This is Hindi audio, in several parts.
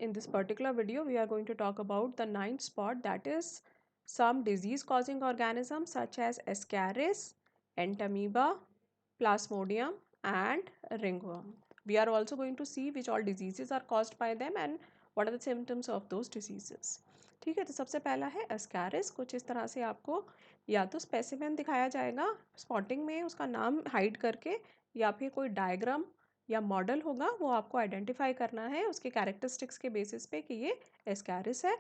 In this particular video, we are going to talk about the ninth spot, that is some disease-causing organisms such as Ascaris, Entamoeba, Plasmodium, and ringworm. We are also going to see which all diseases are caused by them and what are the symptoms of those diseases. ठीक है, तो सबसे पहला है एस्कैरिस। कुछ इस तरह से आपको या तो स्पेसिमेन दिखाया जाएगा स्पॉटिंग में, उसका नाम हाइड करके, या फिर कोई डायग्राम या मॉडल होगा, वो आपको आइडेंटिफाई करना है उसके कैरेक्टरिस्टिक्स के बेसिस पे कि ये एस्कैरिस है।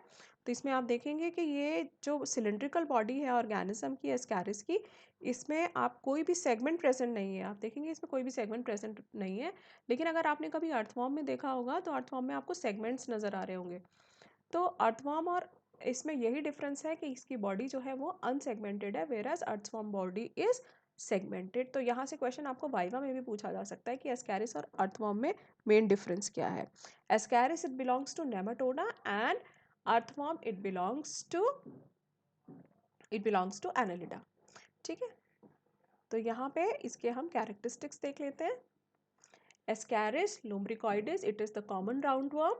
तो इसमें आप देखेंगे कि ये जो सिलिंड्रिकल बॉडी है ऑर्गेनिज्म की एस्कैरिस की, इसमें आप कोई भी सेगमेंट प्रेजेंट नहीं है। आप देखेंगे इसमें कोई भी सेगमेंट प्रेजेंट नहीं है, लेकिन अगर आपने कभी अर्थवॉर्म में देखा होगा तो अर्थवॉर्म में आपको सेगमेंट्स नज़र आ रहे होंगे। तो अर्थवॉर्म और इसमें यही डिफरेंस है कि इसकी बॉडी जो है वो अनसेगमेंटेड है, whereas earthworm body is segmented. तो यहाँ से क्वेश्चन आपको वाइवा में भी पूछा जा सकता है कि एस्कैरिस और अर्थवॉर्म में मेन डिफरेंस क्या है। Ascaris it belongs to nematoda and earthworm it belongs to annelida. ठीक है, तो यहाँ पे इसके हम कैरेक्टरिस्टिक्स देख लेते हैं। Ascaris lumbricoides, it is the common roundworm.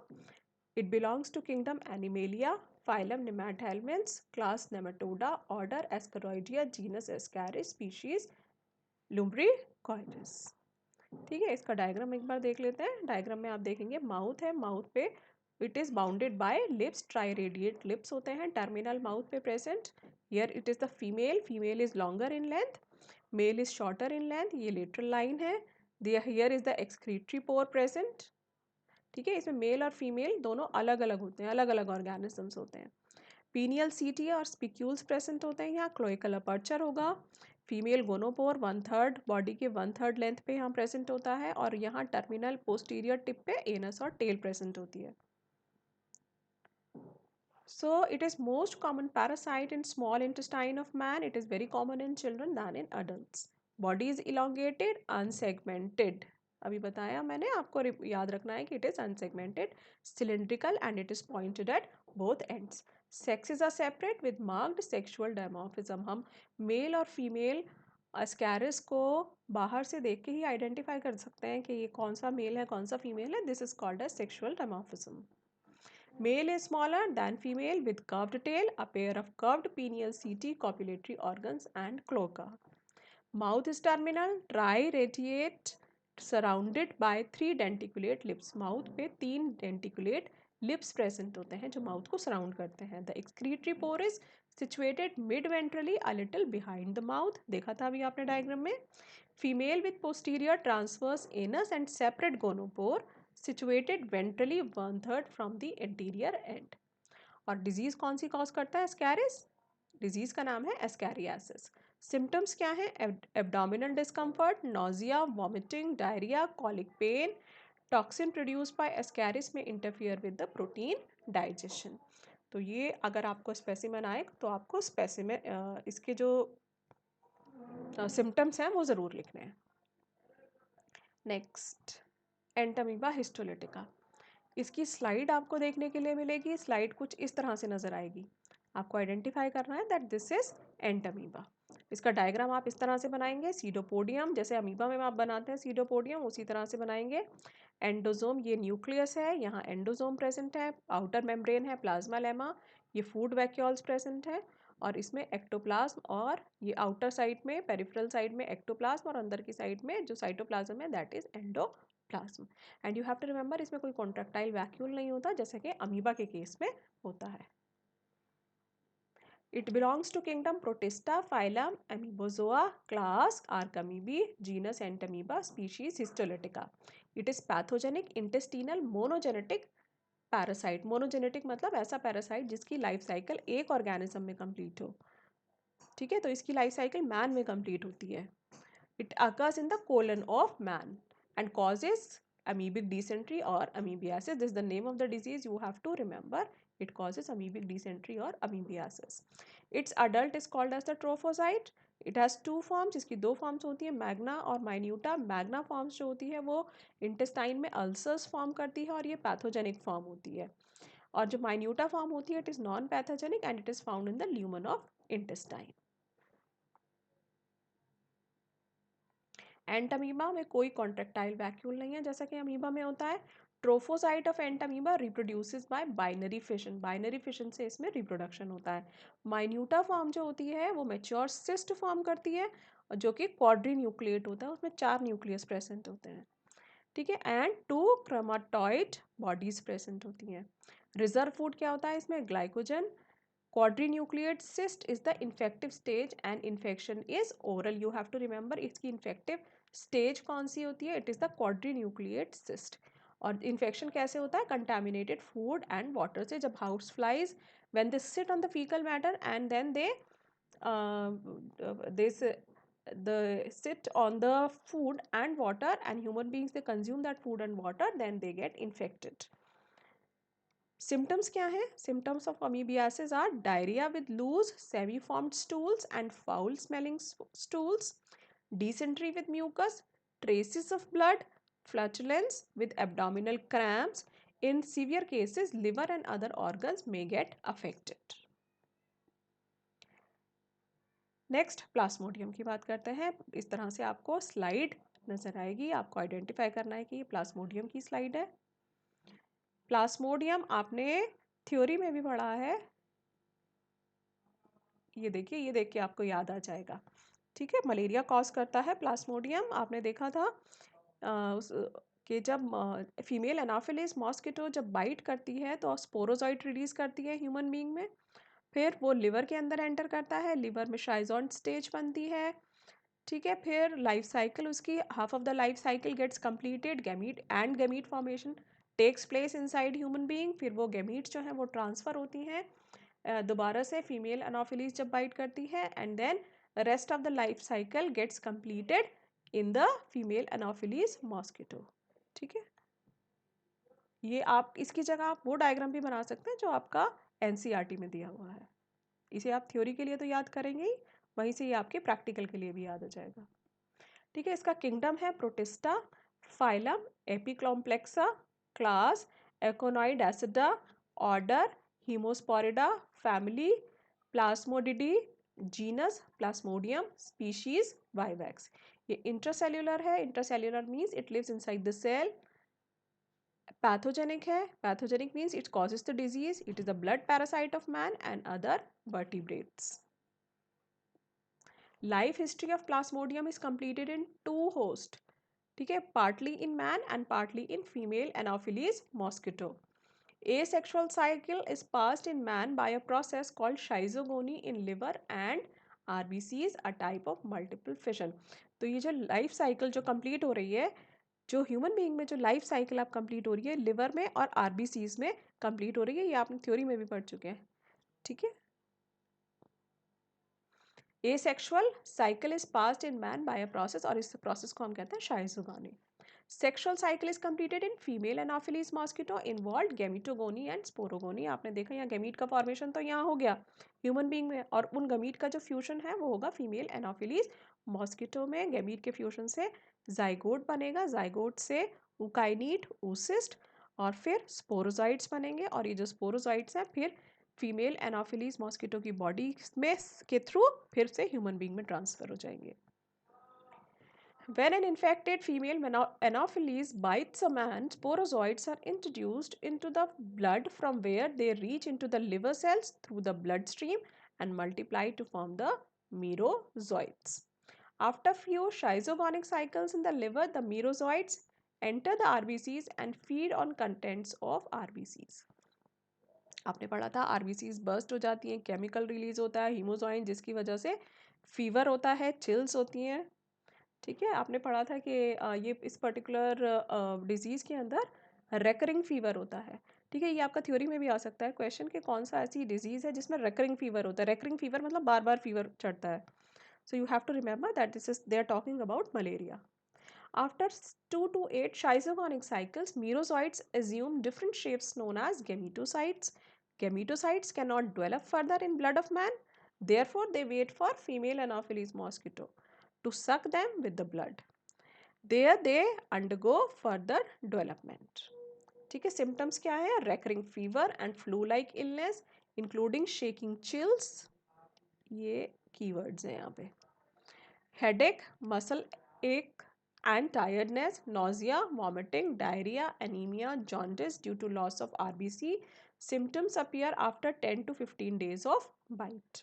It belongs to kingdom Animalia, phylum Nemathelminths, class Nematoda, order Ascaroidea, genus Ascaris, species Lumbricoides. ठीक है, इसका डायग्राम एक बार देख लेते हैं। डायग्राम में आप देखेंगे माउथ है, माउथ पे it is bounded by lips, triradiate lips होते हैं टर्मिनल माउथ पे present. Here it is the female, female is longer in length, male is shorter in length, ये लेटरल लाइन है। Here is the excretory pore present. ठीक है, इसमें मेल और फीमेल दोनों अलग अलग होते हैं, अलग अलग ऑर्गेनिजम्स होते हैं। पीनियल सीटी और स्पिक्यूल्स प्रेजेंट होते हैं। यहाँ क्लोइकल अपर्चर होगा। फीमेल गोनोपोर 1/3 बॉडी के 1/3 लेंथ पे यहाँ प्रेजेंट होता है, और यहाँ टर्मिनल पोस्टीरियर टिप पे एनस और टेल प्रेजेंट होती है। So it is most common parasite in small intestine of man. It is very common in children than in adults. Body is elongated, unsegmented. अभी बताया मैंने, आपको याद रखना है कि it is unsegmented, cylindrical and it is pointed at both ends. Sexes are separate with marked sexual dimorphism. हम मेल और फीमेल अस्कैरिस को बाहर से देख के ही आइडेंटिफाई कर सकते हैं कि ये कौन सा मेल है कौन सा फीमेल है। This is called as sexual dimorphism. Male is smaller than female with curved tail, a pair of curved penial setae, copulatory organs and cloaca. Mouth is terminal, triradiate, surrounded by 3 denticulate lips. Mouth पे 3 denticulate lips present होते हैं जो mouth को surround करते हैं. The excretory pore is situated mid-ventrally, a little behind the mouth. देखा था अभी आपने diagram में. Female with posterior transverse anus and separate gonopore, situated ventrally 1/3 from the anterior end. और डिजीज कौन सी कॉज करता है एस्कैरिस? डिजीज का नाम है एस्कैरियासिस। सिम्टम्स क्या है? Abdominal discomfort, nausea, vomiting, diarrhoea, colic pain. Toxin produced by ascaris में interfere with the protein digestion. तो ये अगर आपको स्पेसिमेन आए तो आपको स्पेसिमेन इसके जो सिम्टम्स हैं वो ज़रूर लिखने हैं। Next, Entamoeba histolytica. इसकी स्लाइड आपको देखने के लिए मिलेगी। स्लाइड कुछ इस तरह से नज़र आएगी। आपको आइडेंटिफाई करना है दैट दिस इज एंटामीबा। इसका डायग्राम आप इस तरह से बनाएंगे। सीडोपोडियम, जैसे अमीबा में आप बनाते हैं सीडोपोडियम, उसी तरह से बनाएंगे। एंडोजोम, ये न्यूक्लियस है, यहाँ एंडोजोम प्रेजेंट है। आउटर मेम्ब्रेन है प्लाज्मा लेमा, ये फूड वैक्यूल्स प्रेजेंट है। और इसमें एक्टोप्लाज्म, और ये आउटर साइड में पेरिफेरल साइड में एक्टोप्लाज्म, और अंदर की साइड में जो साइटोप्लाज्म है that is endoplasm. And you have to remember, इसमें कोई कॉन्ट्रैक्टाइल वैक्यूल नहीं होता जैसे कि अमीबा के केस में होता है। It belongs to kingdom Protista, phylum Amoebozoa, class Archamoebae, genus Entamoeba, species histolytica. It is pathogenic intestinal monogenetic parasite. Monogenetic मतलब ऐसा पैरासाइट जिसकी लाइफ साइकिल एक ऑर्गेनिज्म में कंप्लीट हो। ठीक है, तो इसकी लाइफ साइकिल मैन में कंप्लीट होती है। It occurs in the colon of man and causes amoebic dysentery or amoebiasis. This is the name of the disease, you have to remember. It causes amoebic dysentery or amoebiasis. Its adult is called as the trophocyte. It has two forms. इसकी दो forms होती है, मैग्ना और माइन्यूटा। मैग्ना forms जो होती है वो इंटेस्टाइन में अल्सर्स फॉर्म करती है और ये पैथोजेनिक फॉर्म होती है। और जो माइन्यूटा फॉर्म होती है it is non pathogenic and it is found in the lumen of intestine. Entamoeba में कोई कॉन्ट्रैक्टाइल वैक्यूल नहीं है जैसा कि अमीबा में होता है। Trophozoite of Entamoeba reproduces by binary fission, binary fission से इसमें रिप्रोडक्शन होता है। माइन्यूटा फॉर्म जो होती है वो मैच्योर सिस्ट फॉर्म करती है, और जो कि क्वाड्री न्यूक्लिएट होता है, उसमें 4 न्यूक्लियस प्रेजेंट होते हैं, ठीक है, एंड 2 क्रोमाटॉइड बॉडीज प्रेजेंट होती हैं। रिजर्व फूड क्या होता है इसमें, glycogen. Quadrinucleate cyst is the infective stage and infection is oral. You have to remember इसकी infective stage कौन सी होती है, it is the quadrinucleate cyst. और infection कैसे होता है, contaminated food and water से, जब house flies when they sit on the fecal matter and then uh, they sit on the food and water, and human beings they consume that food and water, then they get infected. Symptoms क्या है, symptoms of amoebiasis are diarrhea with loose semi formed stools and foul smelling stools, dysentery with mucus, traces of blood, flatulence with abdominal cramps. In severe cases liver and other organs may get affected. Next Plasmodium की बात करते हैं। इस तरह से आपको स्लाइड नजर आएगी, आपको आइडेंटिफाई करना है कि ये प्लाज्मोडियम की स्लाइड है। प्लाज्मोडियम आपने थ्योरी में भी पढ़ा है, ये देखिए, ये देख के आपको याद आ जाएगा, ठीक है। मलेरिया कॉज करता है प्लाज्मोडियम, आपने देखा था कि जब फीमेल एनाफिलिस मॉस्किटो जब बाइट करती है तो स्पोरोजॉइट रिलीज करती है ह्यूमन बीइंग में, फिर वो लिवर के अंदर एंटर करता है, लिवर में शाइजोन स्टेज बनती है, ठीक है। फिर लाइफ साइकिल उसकी, half of the life cycle gets completed, gamete and gamete formation takes place inside human being, फिर वो गैमीट जो है वो ट्रांसफर होती हैं दोबारा से फीमेल एनाफिलीज जब बाइट करती है, and then rest of the life cycle gets completed in the female Anopheles mosquito, ठीक है। ये आप इसकी जगह आप वो डायग्राम भी बना सकते हैं जो आपका एनसीईआरटी में दिया हुआ है, इसे आप थ्योरी के लिए तो याद करेंगे ही, वहीं से ये आपके प्रैक्टिकल के लिए भी याद हो जाएगा, ठीक है। इसका किंगडम है Protista, phylum Apicomplexa, class Aconoidasida, order Haemosporida, family Plasmodiidae, genus Plasmodium, species vivax. ये इंट्रासेल्युलर है, intracellular means it lives inside the cell. Pathogenic है, pathogenic means it causes the disease, it is the blood parasite of man and other vertebrates. Life history of Plasmodium is completed in 2 host, ठीक है, partly in man and partly in female Anopheles mosquito. Asexual cycle is passed in man by a process called schizogony in liver and RBCs, a type of multiple fission. तो ये जो लाइफ साइकिल जो कंप्लीट हो रही है, जो ह्यूमन बीइंग में जो लाइफ साइकिल आप कंप्लीट हो रही है, लिवर में और आरबीसीज में कंप्लीट हो रही है, ये आपने थ्योरी में भी पढ़ चुके हैं, ठीक है। Asexual cycle is passed in man by a process, और इस प्रोसेस को हम कहते हैं schizogony. Sexual cycle is completed in female Anopheles mosquito involve gametogony and sporogony. आपने देखा यहाँ गैमीट का फॉर्मेशन तो यहाँ हो गया ह्यूमन बीइंग में, और उन गैमीट का जो फ्यूजन है वो होगा फीमेल एनाफिलीज मॉस्किटो में। गैमीट के फ्यूजन से जाइगोट बनेगा, जाइगोट से उकाइनीट oocyst, और फिर स्पोरोजाइट्स बनेंगे, और ये जो स्पोरोजाइट्स हैं फिर फीमेल एनाफिलीज मॉस्किटो की बॉडी में के थ्रू फिर से ह्यूमन बीइंग में ट्रांसफर हो जाएंगे। When an infected female Anopheles bites a man, sporozoites are introduced into the blood from where they reach into the liver cells through the bloodstream and multiply to form the merozoites. After few schizogonic cycles in the liver, the merozoites enter the RBCs and feed on contents of RBCs. आपने पढ़ा था आरबीसीज बर्स्ट हो जाती हैं, केमिकल रिलीज होता है हीमोजॉइन, जिसकी वजह से फीवर होता है, चिल्स होती हैं, ठीक है। आपने पढ़ा था कि ये इस पर्टिकुलर डिजीज़ के अंदर रेकरिंग फीवर होता है, ठीक है। ये आपका थ्योरी में भी आ सकता है क्वेश्चन कि कौन सा ऐसी डिजीज़ है जिसमें रेकरिंग फीवर होता है। रेकरिंग फीवर मतलब बार बार फीवर चढ़ता है, so you have to remember that this is they are talking about malaria. After 2 to 8 schizogonic cycles, merozoites assume different shapes known as gametocytes. Gametocytes cannot develop further in blood of man. Therefore, they wait for female Anopheles mosquito to suck them with the blood. There they undergo further development. ठीक है, symptoms क्या है? Recurring fever and flu-like illness, including shaking chills. ये keywords हैं यहाँ पे. Headache, muscle ache, and tiredness, nausea, vomiting, diarrhea, anemia, jaundice due to loss of RBC. Symptoms appear after 10 to 15 days of bite.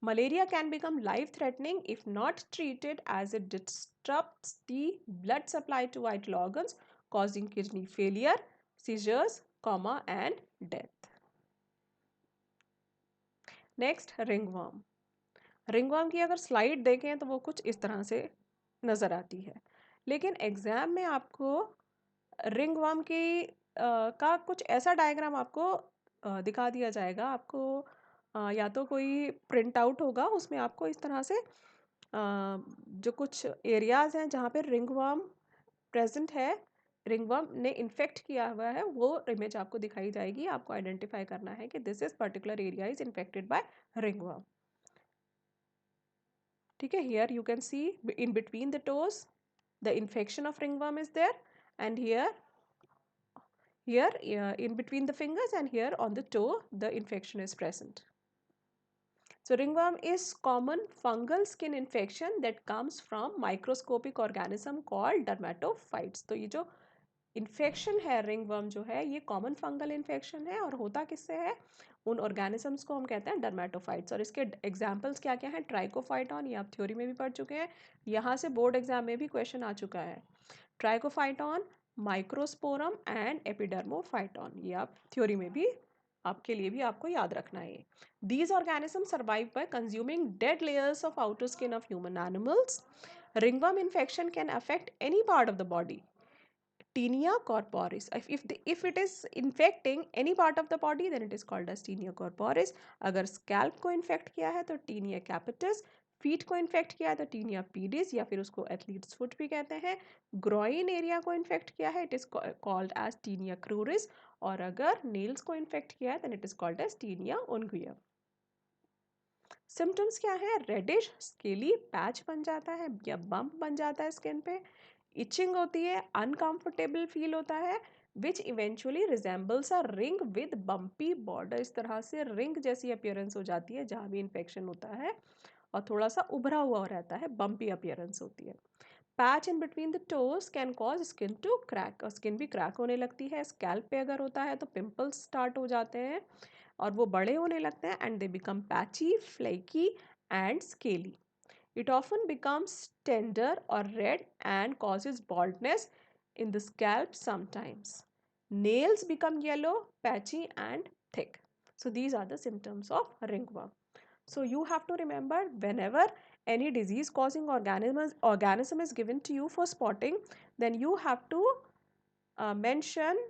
Malaria can become life-threatening if not treated, as it disrupts the blood supply to vital organs, causing kidney failure, seizures, coma and death. Next ringworm. Ringworm की अगर स्लाइड देखें तो वो कुछ इस तरह से नज़र आती है, लेकिन एग्ज़ाम में आपको रिंगवर्म की का कुछ ऐसा डायग्राम आपको दिखा दिया जाएगा. आपको या तो कोई प्रिंट आउट होगा, उसमें आपको इस तरह से जो कुछ एरियाज़ हैं जहाँ पे रिंगवर्म प्रेजेंट है, रिंगवर्म ने इन्फेक्ट किया हुआ है, वो इमेज आपको दिखाई जाएगी. आपको आइडेंटिफाई करना है कि this is particular area is infected by ringworm. ठीक है, here you can see in between the toes the infection of ringworm is there, and here in between the fingers and here on the toe the infection is present. So ringworm is common fungal skin infection that comes from microscopic organism called dermatophytes. तो ये जो इन्फेक्शन है रिंगवर्म जो है ये कॉमन फंगल इन्फेक्शन है और होता किससे है, उन ऑर्गेनिजम्स को हम कहते हैं डर्मेटोफाइट्स. और इसके एग्जांपल्स क्या क्या हैं, ट्राइकोफाइटॉन, ये आप थ्योरी में भी पढ़ चुके हैं, यहाँ से बोर्ड एग्जाम में भी क्वेश्चन आ चुका है. ट्राइकोफाइटॉन, माइक्रोस्पोरम एंड एपिडर्मोफाइटॉन, ये आप थ्योरी में भी आपके लिए भी आपको याद रखना है. These organism survive bye consuming dead layers of outer skin of human animals. ringworm infection can affect any part of the body. Tinea corporis. If it is infecting any part of the body, then it is called as tinea corporis. अगर scalp को infect किया है तो tinea capitis. feet को infect किया है तो tinea pedis या फिर उसको athlete's foot भी कहते हैं. groin area को infect किया है, it is called as tinea cruris. और अगर nails को infect किया है then it is called as tinea unguium. Symptoms क्या है, रेडिश स्केली पैच बन जाता है या बम्प बन जाता है स्किन पे, इचिंग होती है, अनकंफर्टेबल फील होता है, which eventually resembles a ring with bumpy border. इस तरह से रिंग जैसी अपीयरेंस हो जाती है जहाँ भी इन्फेक्शन होता है और थोड़ा सा उभरा हुआ रहता है, बम्पी अपीयरेंस होती है. Patch in between the toes can cause skin to crack, और स्किन भी क्रैक होने लगती है. स्कैल्प पे अगर होता है तो पिंपल्स स्टार्ट हो जाते हैं और वो बड़े होने लगते हैं and they become patchy, flaky and scaly. It often becomes tender or red and causes baldness in the scalp sometimes. Nails become yellow, patchy, and thick. So, these are the symptoms of ringworm. So, you have to remember whenever any disease causing organism is given to you for spotting, then you have to mention